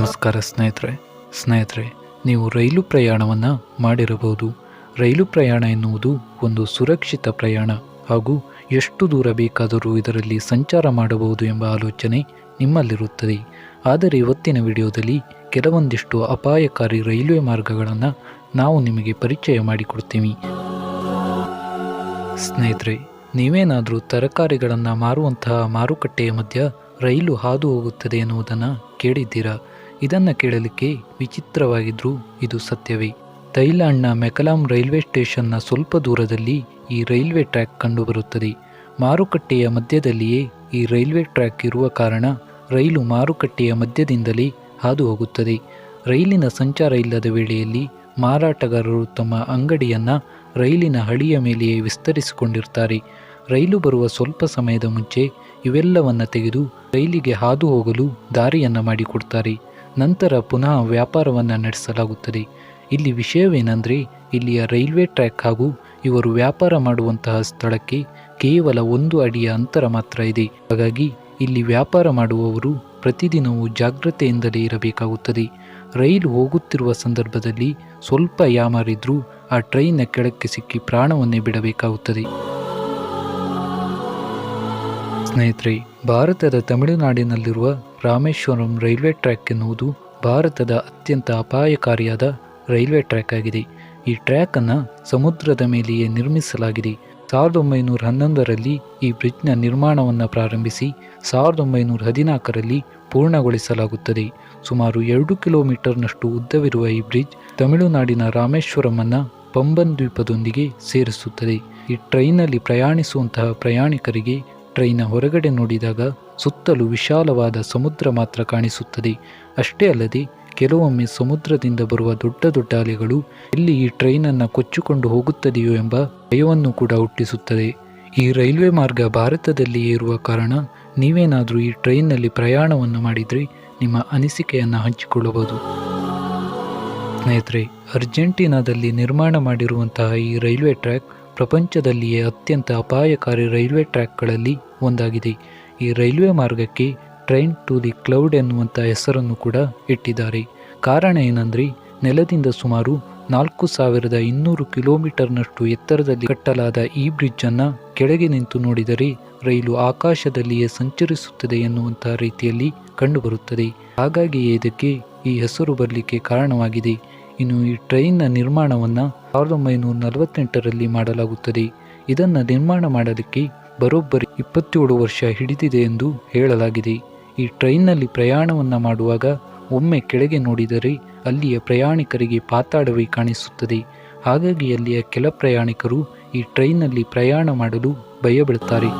ನಮಸ್ಕಾರ ಸ್ನೇಹಿತರೆ, ನೀವು ರೈಲು ಪ್ರಯಾಣವನ್ನು ಮಾಡಿರಬಹುದು. ರೈಲು ಪ್ರಯಾಣ ಎನ್ನುವುದು ಒಂದು ಸುರಕ್ಷಿತ ಪ್ರಯಾಣ ಹಾಗೂ ಎಷ್ಟು ದೂರ ಬೇಕಾದರೂ ಇದರಲ್ಲಿ ಸಂಚಾರ ಮಾಡಬಹುದು ಎಂಬ ಆಲೋಚನೆ ನಿಮ್ಮಲ್ಲಿರುತ್ತದೆ. ಆದರೆ ಇವತ್ತಿನ ವಿಡಿಯೋದಲ್ಲಿ ಕೆಲವೊಂದಿಷ್ಟು ಅಪಾಯಕಾರಿ ರೈಲ್ವೆ ಮಾರ್ಗಗಳನ್ನು ನಾವು ನಿಮಗೆ ಪರಿಚಯ ಮಾಡಿಕೊಡ್ತೀವಿ. ಸ್ನೇಹಿತರೆ, ನೀವೇನಾದರೂ ತರಕಾರಿಗಳನ್ನು ಮಾರುವಂತಹ ಮಾರುಕಟ್ಟೆಯ ಮಧ್ಯ ರೈಲು ಹಾದು ಹೋಗುತ್ತದೆ ಎನ್ನುವುದನ್ನು ಕೇಳಿದ್ದೀರಾ? ಇದನ್ನು ಕೇಳಲಿಕ್ಕೆ ವಿಚಿತ್ರವಾಗಿದ್ದರೂ ಇದು ಸತ್ಯವೇ. ಥೈಲ್ಯಾಂಡ್ನ ಮೆಕಲಾಮ್ ರೈಲ್ವೆ ಸ್ಟೇಷನ್ನ ಸ್ವಲ್ಪ ದೂರದಲ್ಲಿ ಈ ರೈಲ್ವೆ ಟ್ರ್ಯಾಕ್ ಕಂಡುಬರುತ್ತದೆ. ಮಾರುಕಟ್ಟೆಯ ಮಧ್ಯದಲ್ಲಿಯೇ ಈ ರೈಲ್ವೆ ಟ್ರ್ಯಾಕ್ ಇರುವ ಕಾರಣ ರೈಲು ಮಾರುಕಟ್ಟೆಯ ಮಧ್ಯದಿಂದಲೇ ಹಾದು ಹೋಗುತ್ತದೆ. ರೈಲಿನ ಸಂಚಾರ ಇಲ್ಲದ ವೇಳೆಯಲ್ಲಿ ಮಾರಾಟಗಾರರು ತಮ್ಮ ಅಂಗಡಿಯನ್ನು ರೈಲಿನ ಹಳಿಯ ಮೇಲೆಯೇ ವಿಸ್ತರಿಸಿಕೊಂಡಿರ್ತಾರೆ. ರೈಲು ಬರುವ ಸ್ವಲ್ಪ ಸಮಯದ ಮುಂಚೆ ಇವೆಲ್ಲವನ್ನು ತೆಗೆದು ರೈಲಿಗೆ ಹಾದು ಹೋಗಲು ದಾರಿಯನ್ನು ಮಾಡಿಕೊಡ್ತಾರೆ. ನಂತರ ಪುನಃ ವ್ಯಾಪಾರವನ್ನು ನಡೆಸಲಾಗುತ್ತದೆ. ಇಲ್ಲಿ ವಿಷಯವೇನೆಂದರೆ, ಇಲ್ಲಿಯ ರೈಲ್ವೆ ಟ್ರ್ಯಾಕ್ ಹಾಗೂ ಇವರು ವ್ಯಾಪಾರ ಮಾಡುವಂತಹ ಸ್ಥಳಕ್ಕೆ ಕೇವಲ 1 ಅಡಿಯ ಅಂತರ ಮಾತ್ರ ಇದೆ. ಹಾಗಾಗಿ ಇಲ್ಲಿ ವ್ಯಾಪಾರ ಮಾಡುವವರು ಪ್ರತಿದಿನವೂ ಜಾಗ್ರತೆಯಿಂದಲೇ ಇರಬೇಕಾಗುತ್ತದೆ. ರೈಲು ಹೋಗುತ್ತಿರುವ ಸಂದರ್ಭದಲ್ಲಿ ಸ್ವಲ್ಪ ಯಾಮಾರಿದ್ರೂ ಆ ಟ್ರೈನ್ನ ಕೆಳಕ್ಕೆ ಸಿಕ್ಕಿ ಪ್ರಾಣವನ್ನೇ ಬಿಡಬೇಕಾಗುತ್ತದೆ. ಸ್ನೇಹಿತರೆ, ಭಾರತದ ತಮಿಳುನಾಡಿನಲ್ಲಿರುವ ರಾಮೇಶ್ವರಂ ರೈಲ್ವೆ ಟ್ರ್ಯಾಕ್ ಎನ್ನುವುದು ಭಾರತದ ಅತ್ಯಂತ ಅಪಾಯಕಾರಿಯಾದ ರೈಲ್ವೆ ಟ್ರ್ಯಾಕ್ ಆಗಿದೆ. ಈ ಟ್ರ್ಯಾಕನ್ನು ಸಮುದ್ರದ ಮೇಲೆಯೇ ನಿರ್ಮಿಸಲಾಗಿದೆ. 1911ರಲ್ಲಿ ಈ ಬ್ರಿಡ್ಜ್ನ ನಿರ್ಮಾಣವನ್ನು ಪ್ರಾರಂಭಿಸಿ 1914ರಲ್ಲಿ ಪೂರ್ಣಗೊಳಿಸಲಾಗುತ್ತದೆ. ಸುಮಾರು 2 ಕಿಲೋಮೀಟರ್ನಷ್ಟು ಉದ್ದವಿರುವ ಈ ಬ್ರಿಡ್ಜ್ ತಮಿಳುನಾಡಿನ ರಾಮೇಶ್ವರಮನ್ನು ಪಂಬನ್ ದ್ವೀಪದೊಂದಿಗೆ ಸೇರಿಸುತ್ತದೆ. ಈ ಟ್ರೈನಲ್ಲಿ ಪ್ರಯಾಣಿಸುವಂತಹ ಪ್ರಯಾಣಿಕರಿಗೆ ಟ್ರೈನ ಹೊರಗಡೆ ನೋಡಿದಾಗ ಸುತ್ತಲೂ ವಿಶಾಲವಾದ ಸಮುದ್ರ ಮಾತ್ರ ಕಾಣಿಸುತ್ತದೆ. ಅಷ್ಟೇ ಅಲ್ಲದೆ ಕೆಲವೊಮ್ಮೆ ಸಮುದ್ರದಿಂದ ಬರುವ ದೊಡ್ಡ ದೊಡ್ಡ ಅಲೆಗಳು ಎಲ್ಲಿ ಈ ಟ್ರೈನನ್ನು ಕೊಚ್ಚಿಕೊಂಡು ಹೋಗುತ್ತದೆಯೋ ಎಂಬ ಭಯವನ್ನು ಕೂಡ ಹುಟ್ಟಿಸುತ್ತದೆ. ಈ ರೈಲ್ವೆ ಮಾರ್ಗ ಭಾರತದಲ್ಲಿಯೇ ಇರುವ ಕಾರಣ ನೀವೇನಾದರೂ ಈ ಟ್ರೈನ್ನಲ್ಲಿ ಪ್ರಯಾಣವನ್ನು ಮಾಡಿದರೆ ನಿಮ್ಮ ಅನಿಸಿಕೆಯನ್ನು ಹಂಚಿಕೊಳ್ಳಬಹುದು. ಸ್ನೇಹಿತರೆ, ಅರ್ಜೆಂಟೀನಾದಲ್ಲಿ ನಿರ್ಮಾಣ ಮಾಡಿರುವಂತಹ ಈ ರೈಲ್ವೆ ಟ್ರ್ಯಾಕ್ ಪ್ರಪಂಚದಲ್ಲಿಯೇ ಅತ್ಯಂತ ಅಪಾಯಕಾರಿ ರೈಲ್ವೆ ಟ್ರ್ಯಾಕ್ಗಳಲ್ಲಿ ಒಂದಾಗಿದೆ. ಈ ರೈಲ್ವೆ ಮಾರ್ಗಕ್ಕೆ ಟ್ರೈನ್ ಟು ದಿ ಕ್ಲೌಡ್ ಎನ್ನುವಂಥ ಹೆಸರನ್ನು ಕೂಡ ಇಟ್ಟಿದ್ದಾರೆ. ಕಾರಣ ಏನಂದರೆ, ನೆಲದಿಂದ ಸುಮಾರು 4200 ಕಿಲೋಮೀಟರ್ನಷ್ಟು ಎತ್ತರದಲ್ಲಿ ಕಟ್ಟಲಾದ ಈ ಬ್ರಿಡ್ಜನ್ನು ಕೆಳಗೆ ನಿಂತು ನೋಡಿದರೆ ರೈಲು ಆಕಾಶದಲ್ಲಿಯೇ ಸಂಚರಿಸುತ್ತದೆ ಎನ್ನುವಂಥ ರೀತಿಯಲ್ಲಿ ಕಂಡುಬರುತ್ತದೆ. ಹಾಗಾಗಿಯೇ ಇದಕ್ಕೆ ಈ ಹೆಸರು ಬರಲಿಕ್ಕೆ ಕಾರಣವಾಗಿದೆ. ಇನ್ನು ಈ ಟ್ರೈನ್ನ ನಿರ್ಮಾಣವನ್ನು 1948ರಲ್ಲಿ ಮಾಡಲಾಗುತ್ತದೆ. ಇದನ್ನು ನಿರ್ಮಾಣ ಮಾಡಲಿಕ್ಕೆ ಬರೋಬ್ಬರಿ 27 ವರ್ಷ ಹಿಡಿದಿದೆ ಎಂದು ಹೇಳಲಾಗಿದೆ. ಈ ಟ್ರೈನ್ನಲ್ಲಿ ಪ್ರಯಾಣವನ್ನು ಮಾಡುವಾಗ ಒಮ್ಮೆ ಕೆಳಗೆ ನೋಡಿದರೆ ಅಲ್ಲಿಯ ಪ್ರಯಾಣಿಕರಿಗೆ ಪಾತಾಳವೇ ಕಾಣಿಸುತ್ತದೆ. ಹಾಗಾಗಿ ಅಲ್ಲಿಯ ಕೆಲ ಪ್ರಯಾಣಿಕರು ಈ ಟ್ರೈನ್ನಲ್ಲಿ ಪ್ರಯಾಣ ಮಾಡಲು ಭಯಬೀಳುತ್ತಾರೆ.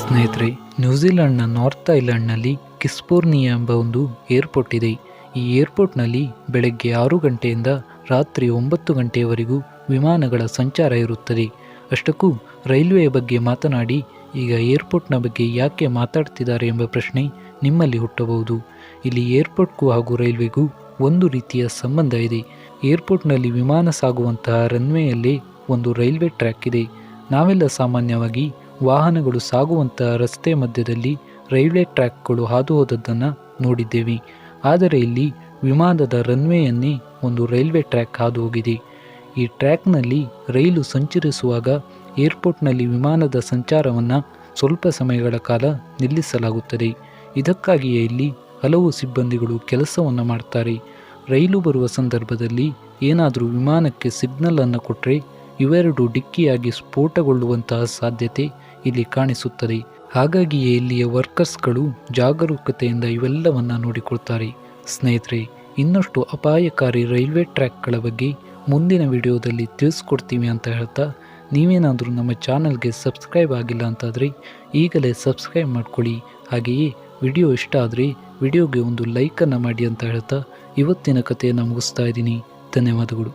ಸ್ನೇಹಿತರೆ, ನ್ಯೂಜಿಲೆಂಡ್ನ ನಾರ್ತ್ ಐಲ್ಯಾಂಡ್ನಲ್ಲಿ ಕಿಸ್ಪೋರ್ನಿಯಾ ಎಂಬ ಒಂದು ಏರ್ಪೋರ್ಟ್ ಇದೆ. ಈ ಏರ್ಪೋರ್ಟ್ನಲ್ಲಿ ಬೆಳಗ್ಗೆ 6 ಗಂಟೆಯಿಂದ ರಾತ್ರಿ 9 ಗಂಟೆಯವರೆಗೂ ವಿಮಾನಗಳ ಸಂಚಾರ ಇರುತ್ತದೆ. ಅಷ್ಟಕ್ಕೂ ರೈಲ್ವೆಯ ಬಗ್ಗೆ ಮಾತನಾಡಿ ಈಗ ಏರ್ಪೋರ್ಟ್ನ ಬಗ್ಗೆ ಯಾಕೆ ಮಾತಾಡ್ತಿದ್ದಾರೆ ಎಂಬ ಪ್ರಶ್ನೆ ನಿಮ್ಮಲ್ಲಿ ಹುಟ್ಟಬಹುದು. ಇಲ್ಲಿ ಏರ್ಪೋರ್ಟ್ಗೂ ಹಾಗೂ ರೈಲ್ವೆಗೂ ಒಂದು ರೀತಿಯ ಸಂಬಂಧ ಇದೆ. ಏರ್ಪೋರ್ಟ್ನಲ್ಲಿ ವಿಮಾನ ಸಾಗುವಂತಹ ರನ್ವೇಯಲ್ಲೇ ಒಂದು ರೈಲ್ವೆ ಟ್ರ್ಯಾಕ್ ಇದೆ. ನಾವೆಲ್ಲ ಸಾಮಾನ್ಯವಾಗಿ ವಾಹನಗಳು ಸಾಗುವಂತಹ ರಸ್ತೆ ಮಧ್ಯದಲ್ಲಿ ರೈಲ್ವೆ ಟ್ರ್ಯಾಕ್ಗಳು ಹಾದು ಹೋದದ್ದನ್ನು ನೋಡಿದ್ದೇವೆ. ಆದರೆ ಇಲ್ಲಿ ವಿಮಾನದ ರನ್ವೇಯನ್ನೇ ಒಂದು ರೈಲ್ವೆ ಟ್ರ್ಯಾಕ್ ಹಾದು ಹೋಗಿದೆ. ಈ ಟ್ರ್ಯಾಕ್ನಲ್ಲಿ ರೈಲು ಸಂಚರಿಸುವಾಗ ಏರ್ಪೋರ್ಟ್ನಲ್ಲಿ ವಿಮಾನದ ಸಂಚಾರವನ್ನು ಸ್ವಲ್ಪ ಸಮಯಗಳ ಕಾಲ ನಿಲ್ಲಿಸಲಾಗುತ್ತದೆ. ಇದಕ್ಕಾಗಿಯೇ ಇಲ್ಲಿ ಹಲವು ಸಿಬ್ಬಂದಿಗಳು ಕೆಲಸವನ್ನು ಮಾಡ್ತಾರೆ. ರೈಲು ಬರುವ ಸಂದರ್ಭದಲ್ಲಿ ಏನಾದರೂ ವಿಮಾನಕ್ಕೆ ಸಿಗ್ನಲನ್ನು ಕೊಟ್ಟರೆ ಇವೆರಡು ಡಿಕ್ಕಿಯಾಗಿ ಸ್ಫೋಟಗೊಳ್ಳುವಂತಹ ಸಾಧ್ಯತೆ ಇಲ್ಲಿ ಕಾಣಿಸುತ್ತದೆ. ಹಾಗಾಗಿಯೇ ಇಲ್ಲಿಯ ವರ್ಕರ್ಸ್ಗಳು ಜಾಗರೂಕತೆಯಿಂದ ಇವೆಲ್ಲವನ್ನು ನೋಡಿಕೊಳ್ತಾರೆ. ಸ್ನೇಹಿತರೆ, ಇನ್ನಷ್ಟು ಅಪಾಯಕಾರಿ ರೈಲ್ವೆ ಟ್ರ್ಯಾಕ್ಗಳ ಬಗ್ಗೆ ಮುಂದಿನ ವಿಡಿಯೋದಲ್ಲಿ ತಿಳಿಸ್ಕೊಡ್ತೀವಿ ಅಂತ ಹೇಳ್ತಾ, ನೀವೇನಾದರೂ ನಮ್ಮ ಚಾನಲ್ಗೆ ಸಬ್ಸ್ಕ್ರೈಬ್ ಆಗಿಲ್ಲ ಅಂತಾದರೆ ಈಗಲೇ ಸಬ್ಸ್ಕ್ರೈಬ್ ಮಾಡ್ಕೊಳ್ಳಿ. ಹಾಗೆಯೇ ವಿಡಿಯೋ ಇಷ್ಟ ಆದರೆ ವಿಡಿಯೋಗೆ ಒಂದು ಲೈಕನ್ನು ಮಾಡಿ ಅಂತ ಹೇಳ್ತಾ ಇವತ್ತಿನ ಕಥೆಯನ್ನು ಮುಗಿಸ್ತಾ ಇದ್ದೀನಿ. ಧನ್ಯವಾದಗಳು.